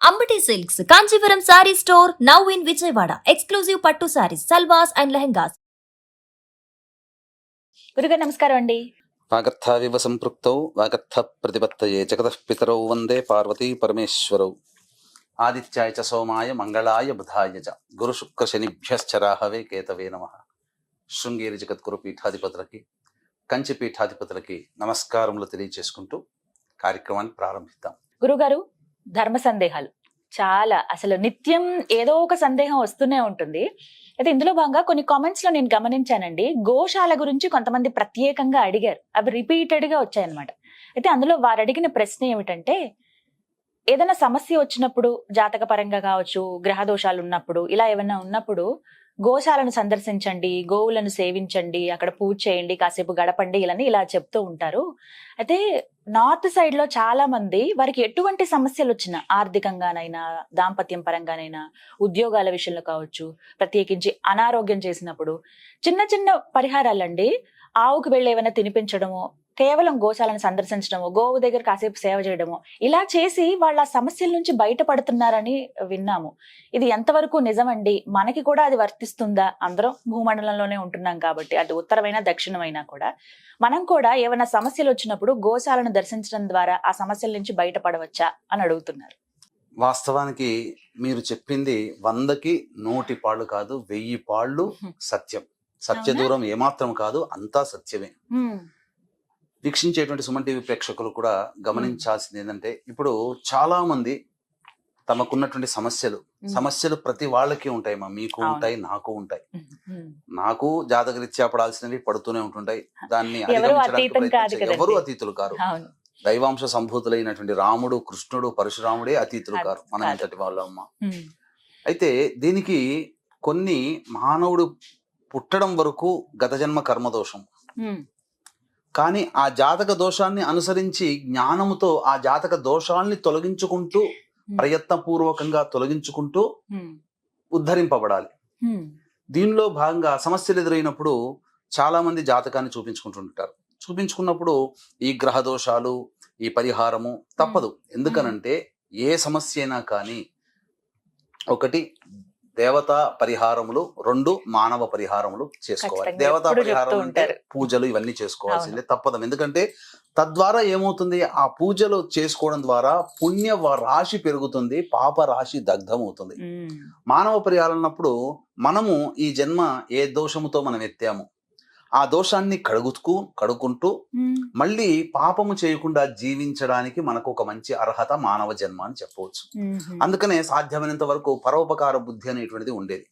Ambati silks Kanchipuram sorry store now in Vijayawada. Exclusive పట్టు saris, సల్వాస్ and lehengas. గురుగారు నమస్కారం అండి. వాగర్థావివ సంపృక్తౌ వాగర్థ ప్రతిపత్తయే జగతః పితరౌ వందే పార్వతీ పరమేశ్వరౌ. ఆదిత్యాయ చ సోమాయ మంగళాయ బుధాయ చ గురు శుక్ర శనిభ్యశ్చ రాహవే కేతవే నమః. శృంగేరి జగద్గురు పీఠాధిపతులకి, కంచి పీఠాధిపతులకి నమస్కారములు తెలియజేసుకుంటూ కార్యక్రమాన్ని ప్రారంభిద్దాం. గురుగారు, ధర్మ సందేహాలు చాలా, అసలు నిత్యం ఏదో ఒక సందేహం వస్తూనే ఉంటుంది. అయితే ఇందులో భాగంగా కొన్ని కామెంట్స్ లో నేను గమనించానండి, గోశాల గురించి కొంతమంది ప్రత్యేకంగా అడిగారు. అవి రిపీటెడ్ గా వచ్చాయన్నమాట. అయితే అందులో వారు అడిగిన ప్రశ్న ఏమిటంటే, ఏదైనా సమస్య వచ్చినప్పుడు, జాతక పరంగా కావచ్చు, గ్రహ దోషాలు ఉన్నప్పుడు, ఇలా ఏమైనా ఉన్నప్పుడు గోశాలను సందర్శించండి, గోవులను సేవించండి, అక్కడ పూజ చేయండి, కాసేపు గడపండి, ఇలా చెప్తూ ఉంటారు. అయితే నార్త్ సైడ్ లో చాలా మంది వారికి ఎటువంటి సమస్యలు వచ్చినా, ఆర్థికంగానైనా, దాంపత్యం పరంగానైనా, ఉద్యోగాల విషయంలో కావచ్చు, ప్రత్యేకించి అనారోగ్యం చేసినప్పుడు చిన్న చిన్న పరిహారాలండి, ఆవుకు వెళ్ళి ఏమైనా తినిపించడము, కేవలం గోశాలను సందర్శించడము, గోవు దగ్గర కాసేపు సేవ చేయడము, ఇలా చేసి వాళ్ళ సమస్యల నుంచి బయటపడుతున్నారని విన్నాము. ఇది ఎంతవరకు నిజమండి? మనకి కూడా అది వర్తిస్తుందా? అందరం భూమండలంలోనే ఉంటున్నాం కాబట్టి, అది ఉత్తరమైనా దక్షిణమైనా కూడా మనం కూడా ఏమైనా సమస్యలు వచ్చినప్పుడు గోశాలను దర్శించడం ద్వారా ఆ సమస్యల నుంచి బయటపడవచ్చా అని అడుగుతున్నారు. వాస్తవానికి మీరు చెప్పింది 100కి 100 పాళ్ళు కాదు, 1000 పాళ్ళు సత్యం. సత్య దూరం ఏమాత్రం కాదు, అంతా సత్యమే. వీక్షించేటువంటి సుమన్ టీవీ ప్రేక్షకులు కూడా గమనించాల్సింది ఏంటంటే, ఇప్పుడు చాలా మంది తమకున్నటువంటి సమస్యలు ప్రతి వాళ్ళకి ఉంటాయి. మీకు ఉంటాయి, నాకు ఉంటాయి. నాకు జాతకరీత్యా పడాల్సినవి పడుతూనే ఉంటుంటాయి. దాన్ని ఎవరు అతీతులు కారు. దైవాంశ సంభూతులైనటువంటి రాముడు, కృష్ణుడు, పరశురాముడే అతీతులు కారు, మనం ఎంతటి వాళ్ళమ్మ. అయితే దీనికి కొన్ని మానవుడు పుట్టడం వరకు గత జన్మ కర్మదోషం, కానీ ఆ జాతక దోషాన్ని అనుసరించి జ్ఞానముతో ఆ జాతక దోషాల్ని తొలగించుకుంటూ, ప్రయత్నపూర్వకంగా తొలగించుకుంటూ ఉద్ధరింపబడాలి. దీనిలో భాగంగా సమస్యలు ఎదురైనప్పుడు చాలా మంది జాతకాన్ని చూపించుకుంటుంటారు. చూపించుకున్నప్పుడు ఈ గ్రహ దోషాలు, ఈ పరిహారము తప్పదు. ఎందుకనంటే ఏ సమస్య అయినా కానీ, ఒకటి దేవతా పరిహారములు, 2 మానవ పరిహారములు చేసుకోవాలి. దేవతా పరిహారం అంటే పూజలు ఇవన్నీ చేసుకోవాల్సిందే, తప్పదు. ఎందుకంటే తద్వారా ఏమవుతుంది, ఆ పూజలు చేసుకోవడం ద్వారా పుణ్య రాశి పెరుగుతుంది, పాప రాశి దగ్ధమవుతుంది. మానవ పరిహారం అన్నప్పుడు మనము ఈ జన్మ ఏ దోషముతో మనం ఎత్తాము, ఆ దోషాన్ని కడుక్కుంటూ మళ్ళీ పాపము చేయకుండా జీవించడానికి మనకు ఒక మంచి అర్హత మానవ జన్మ అని చెప్పవచ్చు. అందుకనే సాధ్యమైనంత వరకు పరోపకార బుద్ధి అనేటువంటిది ఉండేది.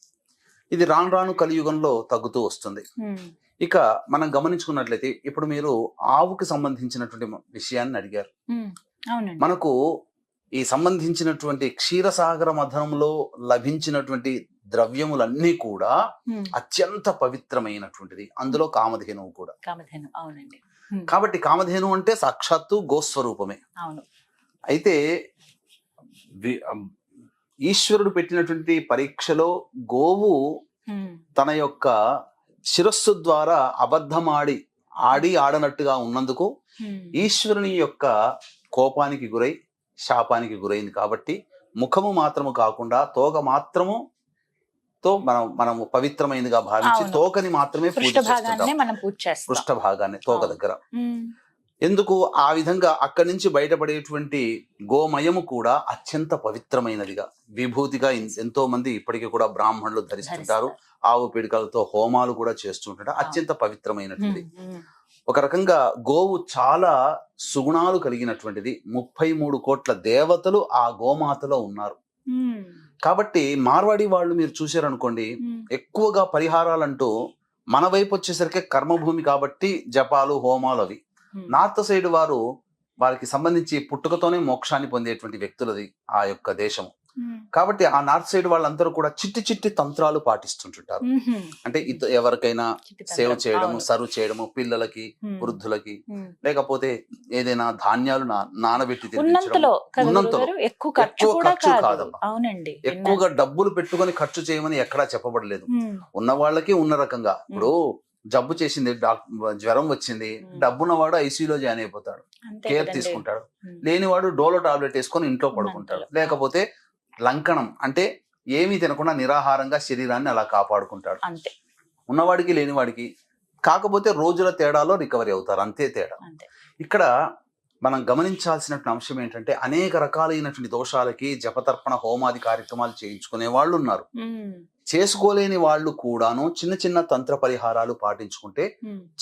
ఇది రాను రాను కలియుగంలో తగ్గుతూ వస్తుంది. ఇక మనం గమనించుకున్నట్లయితే, ఇప్పుడు మీరు ఆవుకి సంబంధించినటువంటి విషయాన్ని అడిగారు. మనకు ఈ సంబంధించినటువంటి క్షీరసాగర మథనంలో లభించినటువంటి ద్రవ్యములన్నీ కూడా అత్యంత పవిత్రమైనటువంటిది. అందులో కామధేనువు కూడా. కాబట్టి కామధేను అంటే సాక్షాత్తు గోస్వరూపమే. అయితే ఈశ్వరుడు పెట్టినటువంటి పరీక్షలో గోవు తన యొక్క శిరస్సు ద్వారా అబద్ధమాడి ఆడనట్టుగా ఉన్నందుకు ఈశ్వరుని యొక్క కోపానికి గురై శాపానికి గురైంది. కాబట్టి ముఖము మాత్రము కాకుండా తోక మాత్రము తో మనము పవిత్రమైనదిగా భావించి తోకని మాత్రమే పూజ చేస్తుంటాం, పృష్ఠ భాగాన్ని తోక దగ్గర. ఎందుకు ఆ విధంగా అక్కడి నుంచి బయటపడేటువంటి గోమయము కూడా అత్యంత పవిత్రమైనదిగా, విభూతిగా ఎంతో మంది ఇప్పటికీ కూడా బ్రాహ్మణులు ధరిస్తుంటారు. ఆవు పీడికలతో హోమాలు కూడా చేస్తుంటారు. అత్యంత పవిత్రమైనటువంటిది. ఒక రకంగా గోవు చాలా సుగుణాలు కలిగినటువంటిది. 33 కోట్ల దేవతలు ఆ గోమాతలో ఉన్నారు. కాబట్టి మార్వాడి వాళ్ళు మీరు చూశారనుకోండి, ఎక్కువగా పరిహారాలంటూ మన వైపు వచ్చేసరికి కర్మభూమి కాబట్టి జపాలు, హోమాలు అవి. నార్త్ సైడ్ వారికి సంబంధించి పుట్టుకతోనే మోక్షాన్ని పొందేటువంటి వ్యక్తులది ఆ యొక్క దేశం. కాబట్టి ఆ నార్త్ సైడ్ వాళ్ళందరూ కూడా చిట్టి తంత్రాలు పాటిస్తుంటుంటారు. అంటే ఎవరికైనా సేవ్ చేయడము, సర్వ్ చేయడము, పిల్లలకి, వృద్ధులకి, లేకపోతే ఏదైనా ధాన్యాలు నానబెట్టి తినిపించడం. ఎక్కువ ఖర్చు కాదమ్మా. ఎక్కువగా డబ్బులు పెట్టుకొని ఖర్చు చేయమని ఎక్కడా చెప్పబడలేదు. ఉన్న వాళ్ళకి ఉన్న రకంగా. ఇప్పుడు జబ్బు చేసింది, జ్వరం వచ్చింది, డబ్బున్నవాడు ఐసీయూలో జాయిన్ అయిపోతాడు, కేర్ తీసుకుంటాడు. లేనివాడు డోలో టాబ్లెట్ వేసుకొని ఇంట్లో పడుకుంటాడు. లేకపోతే లంకణం అంటే ఏమీ తినకుండా నిరాహారంగా శరీరాన్ని అలా కాపాడుకుంటాడు. అంతే ఉన్నవాడికి లేనివాడికి. కాకపోతే రోజుల తేడాలో రికవరీ అవుతారు, అంతే తేడా. అంతే. ఇక్కడ మనం గమనించాల్సినటువంటి అంశం ఏంటంటే అనేక రకాలైనటువంటి దోషాలకి జపతర్పణ హోమాది కార్యక్రమాలు చేయించుకునే వాళ్ళు ఉన్నారు. చేసుకోలేని వాళ్ళు కూడాను చిన్న చిన్న తంత్ర పరిహారాలు పాటించుకుంటే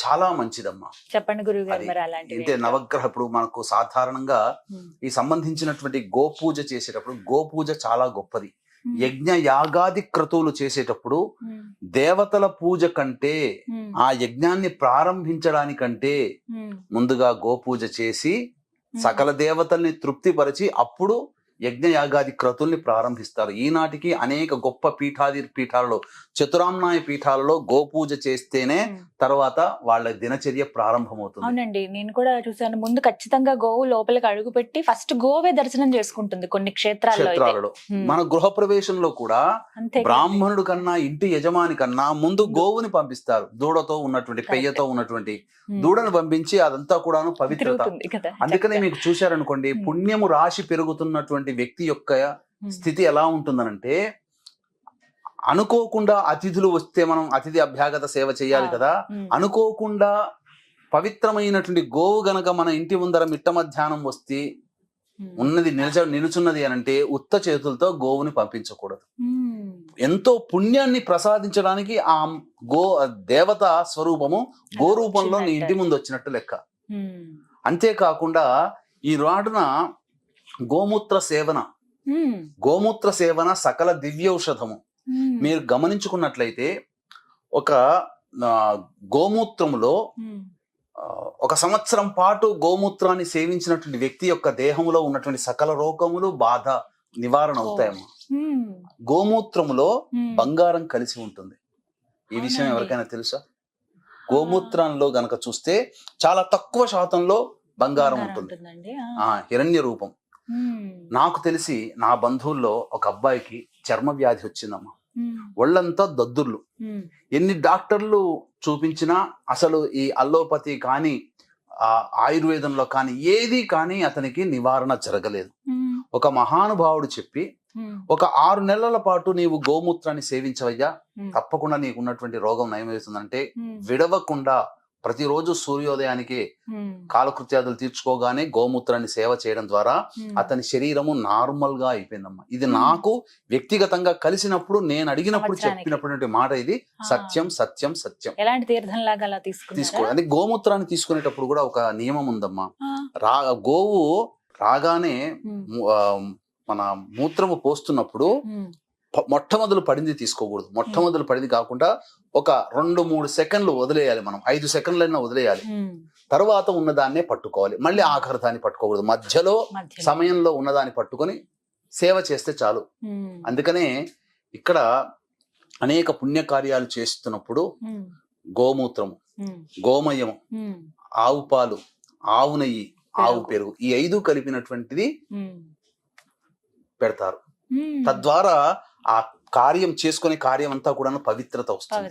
చాలా మంచిదమ్మా. చెప్పండి గురువు గారు, అది మరి అలాంటివి అంటే నవగ్రహ ఇప్పుడు మనకు సాధారణంగా ఈ సంబంధించినటువంటి గోపూజ చేసేటప్పుడు గోపూజ చాలా గొప్పది. యజ్ఞ యాగాది క్రతువులు చేసేటప్పుడు దేవతల పూజ కంటే ఆ యజ్ఞాన్ని ప్రారంభించడానికంటే ముందుగా గోపూజ చేసి సకల దేవతల్ని తృప్తిపరిచి అప్పుడు యజ్ఞ యాగాది క్రతుల్ని ప్రారంభిస్తారు. ఈనాటికి అనేక గొప్ప పీఠాలలో చతురామ్నాయ పీఠాలలో గోపూజ చేస్తేనే తర్వాత వాళ్ళ దినచర్య ప్రారంభమవుతుంది. అవునండి, నేను కూడా చూసాను. ముందు ఖచ్చితంగా గోవు లోపలికి అడుగు పెట్టి ఫస్ట్ గోవే దర్శనం చేసుకుంటుంది కొన్ని క్షేత్రాలలో. మన గృహ ప్రవేశంలో కూడా బ్రాహ్మణుడు కన్నా ఇంటి యజమాని కన్నా ముందు గోవుని పంపిస్తారు. దూడతో ఉన్నటువంటి పెయ్యతో ఉన్నటువంటి దూడను పంపించి అదంతా కూడాను పవిత్రత. అందుకనే మీకు చూశారనుకోండి, పుణ్యము రాశి పెరుగుతున్నటువంటి వ్యక్తి యొక్క స్థితి ఎలా ఉంటుందనంటే, అనుకోకుండా అతిథులు వస్తే మనం అతిథి అభ్యాగత సేవ చేయాలి కదా, అనుకోకుండా పవిత్రమైనటువంటి గోవు గనక మన ఇంటి ముందర మిట్ట మధ్యాహ్నం వస్తే ఉన్నది నిలుచున్నది అనంటే ఉత్త చేతులతో గోవుని పంపించకూడదు. ఎంతో పుణ్యాన్ని ప్రసాదించడానికి ఆ దేవత స్వరూపము గో రూపంలో నీ ఇంటి ముందు వచ్చినట్టు లెక్క. అంతేకాకుండా ఈ రాడున గోమూత్ర సేవన సకల దివ్యౌషధము. మీరు గమనించుకున్నట్లయితే ఒక గోమూత్రములో 1 సంవత్సరం పాటు గోమూత్రాన్ని సేవించినటువంటి వ్యక్తి యొక్క దేహంలో ఉన్నటువంటి సకల రోగములు బాధ నివారణ అవుతాయమ్మా. గోమూత్రములో బంగారం కలిసి ఉంటుంది. ఈ విషయం ఎవరికైనా తెలుసా? గోమూత్రంలో గనక చూస్తే చాలా తక్కువ శాతంలో బంగారం ఉంటుంది, హిరణ్య రూపం. నాకు తెలిసి నా బంధువుల్లో ఒక అబ్బాయికి చర్మ వ్యాధి వచ్చిందమ్మా. ఒళ్ళంతా దద్దుర్లు. ఎన్ని డాక్టర్లు చూపించినా అసలు ఈ అల్లోపతి కానీ ఆయుర్వేదంలో కానీ ఏది కానీ అతనికి నివారణ జరగలేదు. ఒక మహానుభావుడు చెప్పి, ఒక 6 నెలల పాటు నీవు గోమూత్రాన్ని సేవించవయ్యా, తప్పకుండా నీకు ఉన్నటువంటి రోగం నయమవుతుందంటే విడవకుండా ప్రతిరోజు సూర్యోదయానికి కాలకృత్యాదులు తీర్చుకోగానే గోమూత్రాన్ని సేవ చేయడం ద్వారా అతని శరీరము నార్మల్ గా అయిపోయిందమ్మా. ఇది నాకు వ్యక్తిగతంగా కలిసినప్పుడు నేను అడిగినప్పుడు చెప్పినటువంటి మాట ఇది. సత్యం సత్యం సత్యం. ఎలాంటి తీర్థం లాగా అలా తీసుకో. అంటే గోమూత్రాన్ని తీసుకునేటప్పుడు కూడా ఒక నియమం ఉందమ్మా. గోవు రాగానే మన మూత్రము పోస్తున్నప్పుడు మొట్టమొదలు పడింది తీసుకోకూడదు. మొట్టమొదలు పడింది కాకుండా ఒక 2-3 సెకండ్లు వదిలేయాలి. మనం 5 సెకండ్లైనా వదిలేయాలి. తర్వాత ఉన్నదాన్నే పట్టుకోవాలి. మళ్ళీ ఆఖరి దాన్ని పట్టుకోకూడదు. మధ్యలో సమయంలో ఉన్నదాన్ని పట్టుకొని సేవ చేస్తే చాలు. అందుకనే ఇక్కడ అనేక పుణ్యకార్యాలు చేస్తున్నప్పుడు గోమూత్రము, గోమయము, ఆవు పాలు, ఆవు నెయ్యి, ఆవు పెరుగు, ఈ 5 కలిపినటువంటిది పెడతారు. తద్వారా ఆ కార్యం చేసుకునే కార్యం అంతా కూడా పవిత్రత వస్తుంది.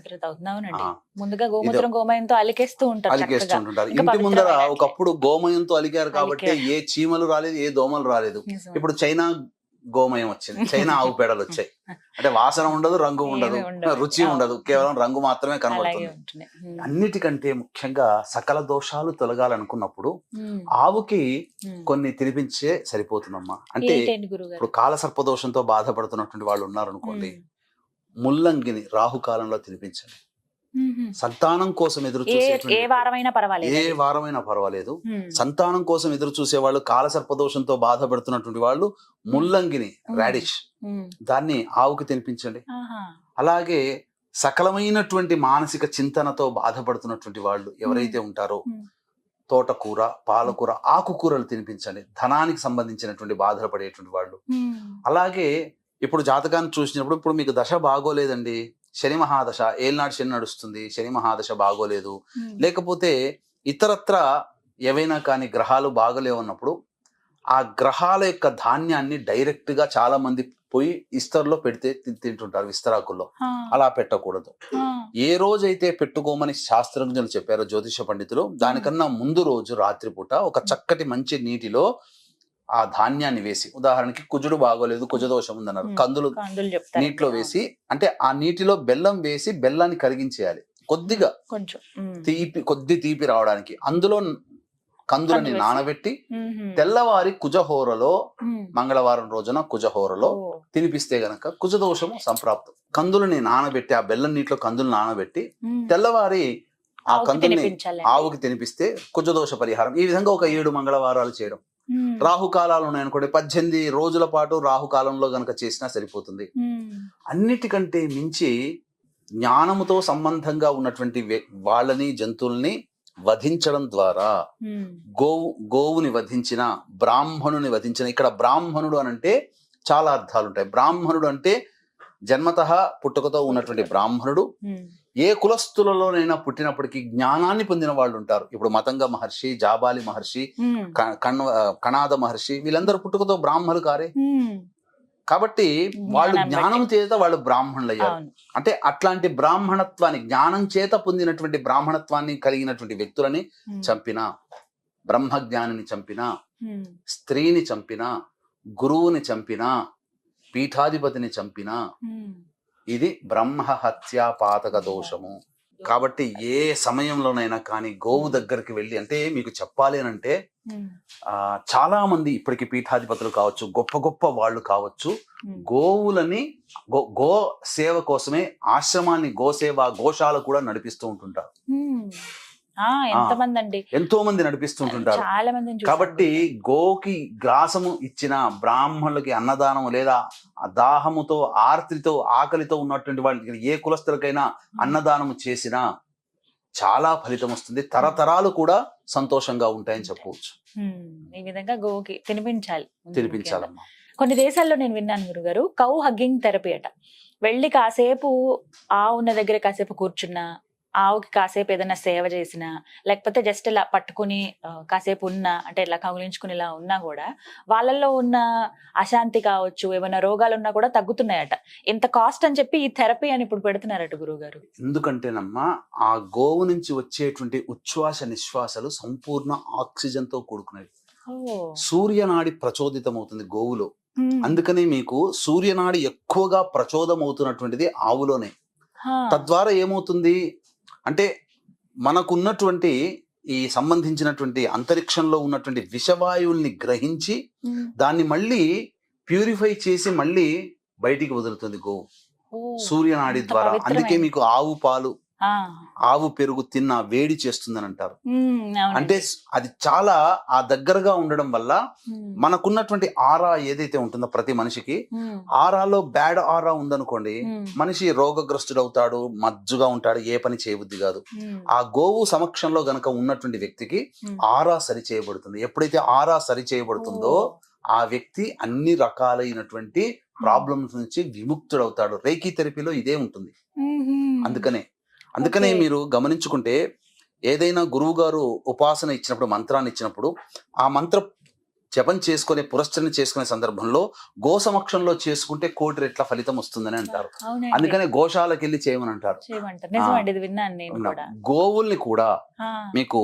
ముందుగా గోమూత్రం గోమయంతో అలికేస్తూ ఉంటారు. ఇంటి ముందర ఒకప్పుడు గోమయంతో అలికారు కాబట్టి ఏ చీమలు రాలేదు, ఏ దోమలు రాలేదు. ఇప్పుడు చైనా గోమయం వచ్చింది, చైనా ఆవు పేడలు వచ్చాయి. అంటే వాసన ఉండదు, రంగు ఉండదు, రుచి ఉండదు, కేవలం రంగు మాత్రమే కనబడుతుంది. అన్నిటికంటే ముఖ్యంగా సకల దోషాలు తొలగాలనుకున్నప్పుడు ఆవుకి కొన్ని తినిపించే సరిపోతుందమ్మా. అంటే ఇప్పుడు కాలసర్పదోషంతో బాధపడుతున్నటువంటి వాళ్ళు ఉన్నారనుకోండి, ముల్లంగిని రాహుకాలంలో తినిపించండి. సంతానం కోసం ఎదురు చూసే ఏ వారమైనా పర్వాలేదు, సంతానం కోసం ఎదురు చూసే వాళ్ళు, కాలసర్పదోషంతో బాధపడుతున్నటువంటి వాళ్ళు ముల్లంగిని, రాడిష్, దాన్ని ఆవుకి తినిపించండి. అలాగే సకలమైనటువంటి మానసిక చింతనతో బాధపడుతున్నటువంటి వాళ్ళు ఎవరైతే ఉంటారో తోటకూర, పాలకూర, ఆకుకూరలు తినిపించండి. ధనానికి సంబంధించినటువంటి బాధలు పడేటువంటి వాళ్ళు. అలాగే ఇప్పుడు జాతకాన్ని చూసినప్పుడు, ఇప్పుడు మీకు దశ బాగోలేదండి, శని మహాదశ, ఏల్నాడు శని నడుస్తుంది, శని మహాదశ బాగోలేదు, లేకపోతే ఇతరత్ర ఏవైనా కానీ గ్రహాలు బాగలేవన్నప్పుడు ఆ గ్రహాల యొక్క ధాన్యాన్ని డైరెక్ట్ గా చాలా మంది పోయి ఇస్తర్లో పెడితే తింటుంటారు, విస్తరాకుల్లో. అలా పెట్టకూడదు. ఏ రోజైతే పెట్టుకోమని శాస్త్రజ్ఞులు చెప్పారో జ్యోతిష పండితులు, దానికన్నా ముందు రోజు రాత్రిపూట ఒక చక్కటి మంచి నీటిలో ఆ ధాన్యాన్ని వేసి, ఉదాహరణకి కుజుడు బాగోలేదు, కుజదోషం ఉందన్నారు, కందులు చెప్తారు నీటిలో వేసి, అంటే ఆ నీటిలో బెల్లం వేసి బెల్లాన్ని కరిగించేయాలి కొద్దిగా, కొంచెం కొద్ది తీపి రావడానికి. అందులో కందులని నానబెట్టి తెల్లవారి కుజహోరలో, మంగళవారం రోజున కుజహోరలో తినిపిస్తే గనక కుజదోషము సంప్రాప్తం. కందులని నానబెట్టి, ఆ బెల్లం నీటిలో కందులు నానబెట్టి తెల్లవారి ఆ కందుల్ని ఆవుకి తినిపిస్తే కుజదోష పరిహారం. ఈ విధంగా ఒక 7 మంగళవారాలు చేయడం. రాహుకాలాలు ఉన్నాయనుకోండి, 18 రోజుల పాటు రాహుకాలంలో గనక చేసినా సరిపోతుంది. అన్నిటికంటే మించి జ్ఞానముతో సంబంధంగా ఉన్నటువంటి వాళ్ళని, జంతువుల్ని వధించడం ద్వారా, గోవుని వధించిన, బ్రాహ్మణుని వధించిన. ఇక్కడ బ్రాహ్మణుడు అనంటే చాలా అర్థాలు ఉంటాయి. బ్రాహ్మణుడు అంటే జన్మతః పుట్టుకతో ఉన్నటువంటి బ్రాహ్మణుడు. ఏ కులస్తులలోనైనా పుట్టినప్పటికీ జ్ఞానాన్ని పొందిన వాళ్ళు ఉంటారు. ఇప్పుడు మతంగ మహర్షి, జాబాలి మహర్షి, కణాద మహర్షి, వీళ్ళందరూ పుట్టుకతో బ్రాహ్మణులు కారే. కాబట్టి వాళ్ళు జ్ఞానం చేత వాళ్ళు బ్రాహ్మణులు అయ్యారు. అంటే అట్లాంటి బ్రాహ్మణత్వాన్ని, జ్ఞానం చేత పొందినటువంటి బ్రాహ్మణత్వాన్ని కలిగినటువంటి వ్యక్తులని చంపిన, బ్రహ్మజ్ఞానిని చంపిన, స్త్రీని చంపిన, గురువుని చంపిన, పీఠాధిపతిని చంపిన, ఇది బ్రహ్మహత్యా పాతక దోషము. కాబట్టి ఏ సమయంలోనైనా కానీ గోవు దగ్గరికి వెళ్ళి, అంటే మీకు చెప్పాలి అని అంటే చాలా మంది ఇప్పటికి పీఠాధిపతులు కావచ్చు, గొప్ప గొప్ప వాళ్ళు కావచ్చు, గోవులని గో సేవ కోసమే ఆశ్రమాన్ని, గోసేవ, గోశాల కూడా నడిపిస్తూ ఉంటుంటారు. ఎంతో మంది నడిపిస్తుంటుంటారు. కాబట్టి గోకి గ్రాసము ఇచ్చిన, బ్రాహ్మణులకి అన్నదానము లేదా దాహముతో, ఆర్తితో, ఆకలితో ఉన్నటువంటి వాళ్ళకి, ఏ కులస్తులకైనా అన్నదానము చేసినా చాలా ఫలితం వస్తుంది. తరతరాలు కూడా సంతోషంగా ఉంటాయని చెప్పవచ్చు. ఈ విధంగా గోకి తినిపించాలమ్మా. కొన్ని దేశాల్లో నేను విన్నాను గురుగారు, కౌ హగ్గింగ్ థెరపీ అట. వెళ్ళి కాసేపు ఆవు ఉన్న దగ్గర కాసేపు కూర్చున్నా, ఆవుకి కాసేపు ఏదైనా సేవ చేసినా, లేకపోతే జస్ట్ ఇలా పట్టుకుని కాసేపు ఉన్నా, అంటే ఇలా కౌగిలించుకుని ఇలా ఉన్నా కూడా వాళ్ళల్లో ఉన్న అశాంతి కావచ్చు, ఏమైనా రోగాలు ఉన్నా కూడా తగ్గుతున్నాయట. ఇంత కాస్ట్ అని చెప్పి ఈ థెరపీ అని ఇప్పుడు పెడుతున్నారట గురువుగారు. ఎందుకంటేనమ్మా, ఆ గోవు నుంచి వచ్చేటువంటి ఉచ్ఛ్వాస నిశ్వాసాలు సంపూర్ణ ఆక్సిజన్ తో కూడుకునేవి. సూర్యనాడి ప్రచోదితం అవుతుంది గోవులో. అందుకని మీకు సూర్యనాడి ఎక్కువగా ప్రచోదం అవుతున్నటువంటిది ఆవులోనే. తద్వారా ఏమవుతుంది అంటే, మనకున్నటువంటి ఈ సంబంధించినటువంటి అంతరిక్షంలో ఉన్నటువంటి విషవాయువుల్ని గ్రహించి దాన్ని మళ్ళీ ప్యూరిఫై చేసి మళ్ళీ బయటికి వదులుతుంది గోవు సూర్యనాడి ద్వారా. అందుకే మీకు ఆవు పాలు, ఆవు పెరుగు తిన్న వేడి చేస్తుందని అంటారు. అంటే అది చాలా ఆ దగ్గరగా ఉండడం వల్ల మనకున్నటువంటి ఆరా ఏదైతే ఉంటుందో ప్రతి మనిషికి, ఆరాలో బ్యాడ్ ఆరా ఉందనుకోండి, మనిషి రోగగ్రస్తుడు అవుతాడు, మజ్జుగా ఉంటాడు, ఏ పని చేయబుద్ధి కాదు. ఆ గోవు సమక్షంలో గనక ఉన్నటువంటి వ్యక్తికి ఆరా సరి చేయబడుతుంది. ఎప్పుడైతే ఆరా సరి చేయబడుతుందో ఆ వ్యక్తి అన్ని రకాలైనటువంటి ప్రాబ్లమ్స్ నుంచి విముక్తుడవుతాడు. రేకీ థెరపీలో ఇదే ఉంటుంది. అందుకనే మీరు గమనించుకుంటే, ఏదైనా గురువు గారు ఉపాసన ఇచ్చినప్పుడు, మంత్రాన్ని ఇచ్చినప్పుడు, ఆ మంత్ర జపం చేసుకునే, పురస్చరణ చేసుకునే సందర్భంలో గో సమక్షంలో చేసుకుంటే 1,000,000 రెట్ల ఫలితం వస్తుందని అంటారు. అందుకనే గోశాలకు వెళ్ళి చేయమని అంటారు. గోవుల్ని కూడా మీకు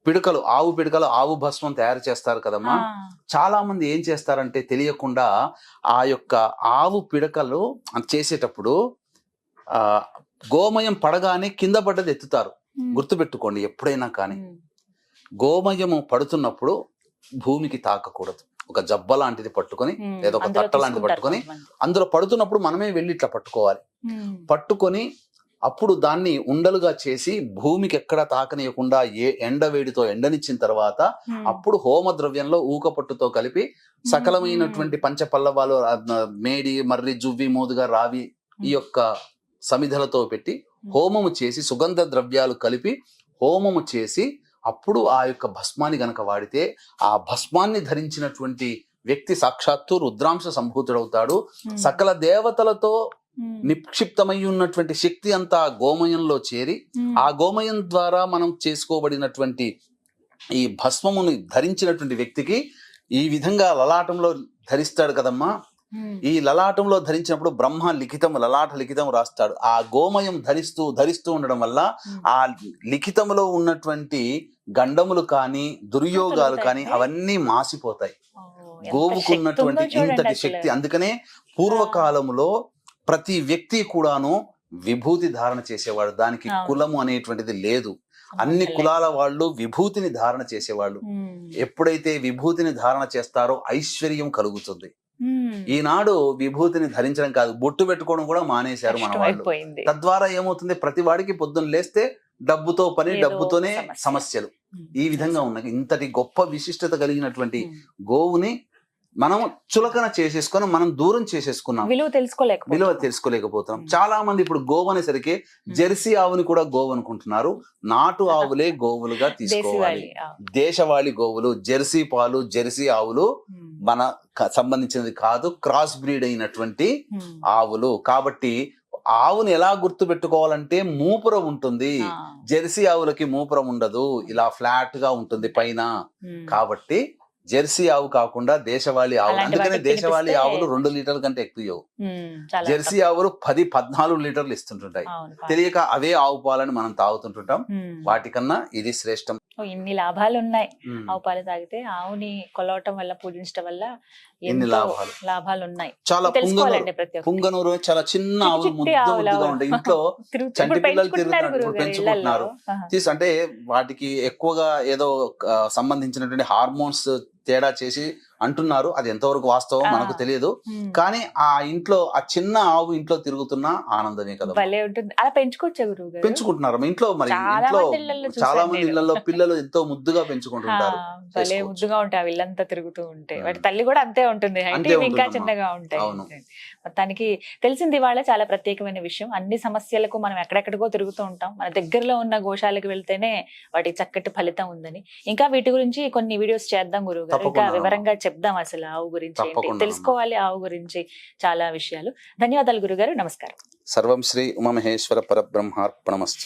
పిడకలు, ఆవు పిడకలు, ఆవు భస్మం తయారు చేస్తారు కదమ్మా. చాలా మంది ఏం చేస్తారంటే తెలియకుండా ఆ యొక్క ఆవు పిడకలు చేసేటప్పుడు గోమయం పడగానే కింద పడ్డది ఎత్తుతారు. గుర్తుపెట్టుకోండి, ఎప్పుడైనా కానీ గోమయము పడుతున్నప్పుడు భూమికి తాకకూడదు. ఒక జబ్బ లాంటిది పట్టుకొని లేదా ఒక తట్ట లాంటిది పట్టుకొని అందులో పడుతున్నప్పుడు మనమే వెళ్ళి ఇట్లా పట్టుకొని అప్పుడు దాన్ని ఉండలుగా చేసి భూమికి ఎక్కడ తాకనీయకుండా ఎండవేడితో ఎండనిచ్చిన తర్వాత అప్పుడు హోమ ద్రవ్యంలో ఊకపట్టుతో కలిపి సకలమైనటువంటి పంచపల్లవాలు, మేడి, మర్రి, జువ్వి, మోదుగా, రావి ఈ యొక్క సమిధలతో పెట్టి హోమము చేసి, సుగంధ ద్రవ్యాలు కలిపి హోమము చేసి, అప్పుడు ఆ యొక్క భస్మాన్ని గనక వాడితే ఆ భస్మాన్ని ధరించినటువంటి వ్యక్తి సాక్షాత్తు రుద్రాంశ సంభూతుడవుతాడు. సకల దేవతలతో నిక్షిప్తమై ఉన్నటువంటి శక్తి అంతా గోమయంలో చేరి, ఆ గోమయం ద్వారా మనం చేసుకోబడినటువంటి ఈ భస్మముని ధరించినటువంటి వ్యక్తికి ఈ విధంగా లలాటంలో ధరిస్తాడు కదమ్మా. ఈ లలాటంలో ధరించినప్పుడు బ్రహ్మ లిఖితం, లలాట లిఖితం రాస్తాడు. ఆ గోమయం ధరిస్తూ ఉండడం వల్ల ఆ లిఖితములో ఉన్నటువంటి గండములు కానీ, దుర్యోగాలు కానీ అవన్నీ మాసిపోతాయి. గోవుకున్నటువంటి ఇంతటి శక్తి. అందుకనే పూర్వకాలంలో ప్రతి వ్యక్తి కూడాను విభూతి ధారణ చేసేవాడు. దానికి కులము అనేటువంటిది లేదు. అన్ని కులాల వాళ్ళు విభూతిని ధారణ చేసేవాళ్ళు. ఎప్పుడైతే విభూతిని ధారణ చేస్తారో ఐశ్వర్యం కలుగుతుంది. ఈనాడు విభూతిని ధరించడం కాదు, బొట్టు పెట్టుకోవడం కూడా మానేశారు మన వాళ్ళు. తద్వారా ఏమవుతుంది, ప్రతి వాడికి పొద్దున్న లేస్తే డబ్బుతో పని, డబ్బుతోనే సమస్యలు. ఈ విధంగా ఉన్నాయి. ఇంతటి గొప్ప విశిష్టత కలిగినటువంటి గోవుని మనం చులకన చేసేసుకొని మనం దూరం చేసేసుకున్నాం, విలువ తెలుసుకోలేకపోతున్నాం. చాలా మంది ఇప్పుడు గోవు అనేసరికి జెర్సీ ఆవుని కూడా గోవు అనుకుంటున్నారు. నాటు ఆవులే గోవులుగా తీసుకోవాలి. దేశవాళీ గోవులు, జెర్సీ పాలు, జెర్సీ ఆవులు మన సంబంధించినది కాదు, క్రాస్ బ్రీడ్ అయినటువంటి ఆవులు. కాబట్టి ఆవుని ఎలా గుర్తు పెట్టుకోవాలంటే మూపురం ఉంటుంది. జెర్సీ ఆవులకి మూపురం ఉండదు, ఇలా ఫ్లాట్ గా ఉంటుంది పైన. కాబట్టి జెర్సీ ఆవు కాకుండా దేశవాళీ ఆవులు. అందుకనే దేశవాళీ ఆవులు 2 లీటర్ల కంటే ఎక్కువ. జెర్సీ ఆవులు 10-14 లీటర్లు ఇస్తుంటుంటాయి. తెలియక అవే ఆవు పాలని మనం తాగుతుంటుంటాం. వాటికన్నా ఇది శ్రేష్టం. ఇన్ని లాభాలు ఉన్నాయి ఆవు పాలు తాగితే. ఆవుని కొలవటం వల్ల, పూజించడం వల్ల ఎన్ని లాభాలు ఉన్నాయి. చాలా పుంగనూరు చాలా చిన్న ఆవులు ముద్దుగా ఉంటాయి. ఇంట్లో చంటి పిల్లలు పెంచుకుంటున్నారు. అంటే వాటికి ఎక్కువగా ఏదో సంబంధించినటువంటి హార్మోన్స్ తేడా చేసి అంటున్నారు. అది ఎంతవరకు వాస్తవం మనకు తెలియదు. కానీ ఆ ఇంట్లో ఆ చిన్న ఆవు ఇంట్లో తిరుగుతున్న ఆనందమే కదా. అలా పెంచుకుంటున్నారు ఇంట్లో. మరి ఇంట్లో చాలా మంది ఇళ్లలో పిల్లలు ఎంతో ముద్దుగా పెంచుకుంటుంటారు. ముద్దుగా ఉంటాయి వీళ్ళంతా తిరుగుతూ ఉంటే. వాటి తల్లి కూడా అంతే ఉంటుంది, ఇంకా చిన్నగా ఉంటాయి. మొత్తానికి తెలిసింది ఇవాళ చాలా ప్రత్యేకమైన విషయం. అన్ని సమస్యలకు మనం ఎక్కడెక్కడికో తిరుగుతూ ఉంటాం, మన దగ్గరలో ఉన్న గోశాలకు వెళ్తేనే వాటికి చక్కటి ఫలితం ఉందని. ఇంకా వీటి గురించి కొన్ని వీడియోస్ చేద్దాం గురువు గారు, ఇంకా వివరంగా చెప్దాం. అసలు ఆవు గురించి తెలుసుకోవాలి, ఆవు గురించి చాలా విషయాలు. ధన్యవాదాలు గురుగారు, నమస్కారం. సర్వం శ్రీ ఉమామహేశ్వర పరబ్రహ్మార్పణమస్తు.